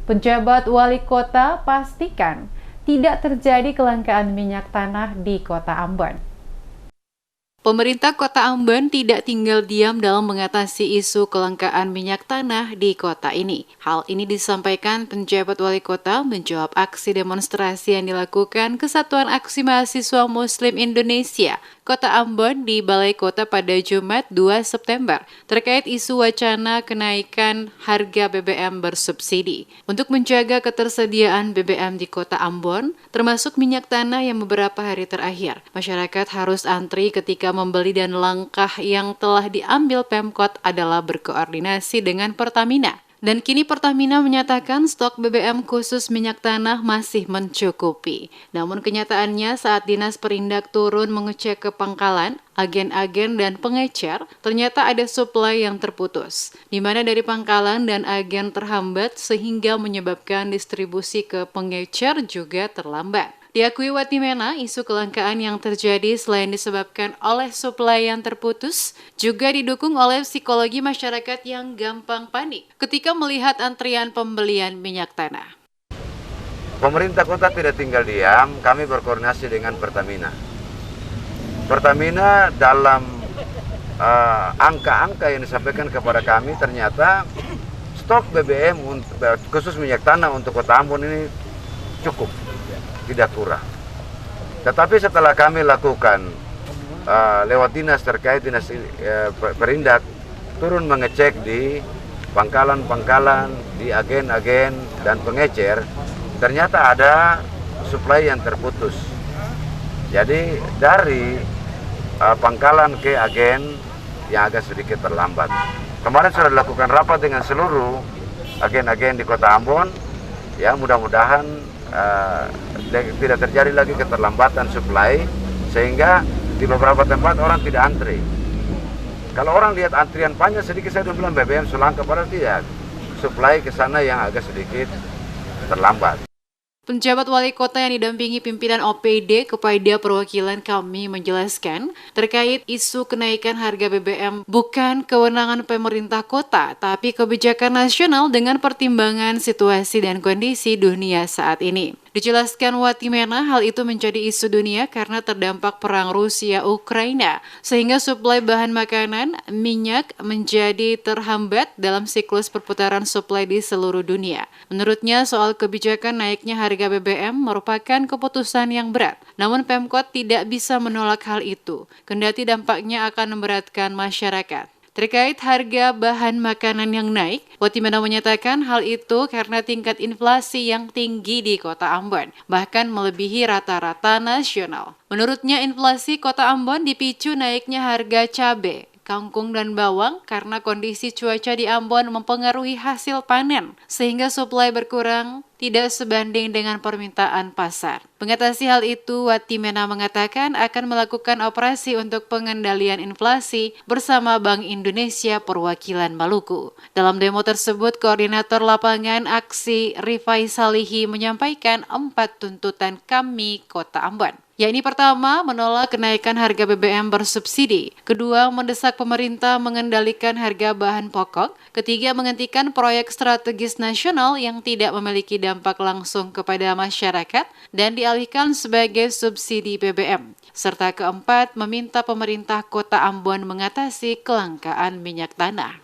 Penjabat wali kota pastikan tidak terjadi kelangkaan minyak tanah di kota Ambon. Pemerintah Kota Ambon tidak tinggal diam dalam mengatasi isu kelangkaan minyak tanah di kota ini. Hal ini disampaikan penjabat wali kota menjawab aksi demonstrasi yang dilakukan Kesatuan Aksi Mahasiswa Muslim Indonesia Kota Ambon di Balai Kota pada Jumat 2 September terkait isu wacana kenaikan harga BBM bersubsidi. Untuk menjaga ketersediaan BBM di Kota Ambon, termasuk minyak tanah yang beberapa hari terakhir, masyarakat harus antri ketika membeli dan langkah yang telah diambil Pemkot adalah berkoordinasi dengan Pertamina. Dan kini Pertamina menyatakan stok BBM khusus minyak tanah masih mencukupi. Namun kenyataannya saat Dinas Perindak turun mengecek ke pangkalan, agen-agen dan pengecer, ternyata ada suplai yang terputus, di mana dari pangkalan dan agen terhambat sehingga menyebabkan distribusi ke pengecer juga terlambat. Diakui Watimena, isu kelangkaan yang terjadi selain disebabkan oleh suplai yang terputus, juga didukung oleh psikologi masyarakat yang gampang panik ketika melihat antrian pembelian minyak tanah. Pemerintah kota tidak tinggal diam, kami berkoordinasi dengan Pertamina. Pertamina dalam angka-angka yang disampaikan kepada kami, ternyata stok BBM khusus minyak tanah untuk Kota Ambon ini cukup, tidak kurang. Tetapi setelah kami lakukan lewat dinas terkait, dinas perindak turun mengecek di pangkalan-pangkalan, di agen-agen dan pengecer, ternyata ada suplai yang terputus. Jadi dari pangkalan ke agen yang agak sedikit terlambat. Kemarin sudah dilakukan rapat dengan seluruh agen-agen di Kota Ambon, ya mudah-mudahan tidak terjadi lagi keterlambatan suplai sehingga di beberapa tempat orang tidak antri. Kalau orang lihat antrian panjang sedikit, saya bilang BBM selangkah, padahal tidak. Suplai ke sana yang agak sedikit terlambat. Penjabat wali kota yang didampingi pimpinan OPD kepada perwakilan kami menjelaskan terkait isu kenaikan harga BBM bukan kewenangan pemerintah kota, tapi kebijakan nasional dengan pertimbangan situasi dan kondisi dunia saat ini. Dijelaskan Watimena, hal itu menjadi isu dunia karena terdampak perang Rusia-Ukraina, sehingga suplai bahan makanan, minyak menjadi terhambat dalam siklus perputaran suplai di seluruh dunia. Menurutnya, soal kebijakan naiknya harga BBM merupakan keputusan yang berat. Namun Pemkot tidak bisa menolak hal itu, kendati dampaknya akan memberatkan masyarakat. Terkait harga bahan makanan yang naik, Watimena menyatakan hal itu karena tingkat inflasi yang tinggi di Kota Ambon, bahkan melebihi rata-rata nasional. Menurutnya, inflasi Kota Ambon dipicu naiknya harga cabai, kangkung dan bawang karena kondisi cuaca di Ambon mempengaruhi hasil panen, sehingga suplai berkurang tidak sebanding dengan permintaan pasar. Mengatasi hal itu, Watimena mengatakan akan melakukan operasi untuk pengendalian inflasi bersama Bank Indonesia Perwakilan Maluku. Dalam demo tersebut, Koordinator Lapangan Aksi Rifai Salihi menyampaikan 4 tuntutan kami Kota Ambon. Yakni pertama, menolak kenaikan harga BBM bersubsidi. Kedua, mendesak pemerintah mengendalikan harga bahan pokok. Ketiga, menghentikan proyek strategis nasional yang tidak memiliki dampak langsung kepada masyarakat dan dialihkan sebagai subsidi BBM. Serta keempat, meminta pemerintah Kota Ambon mengatasi kelangkaan minyak tanah.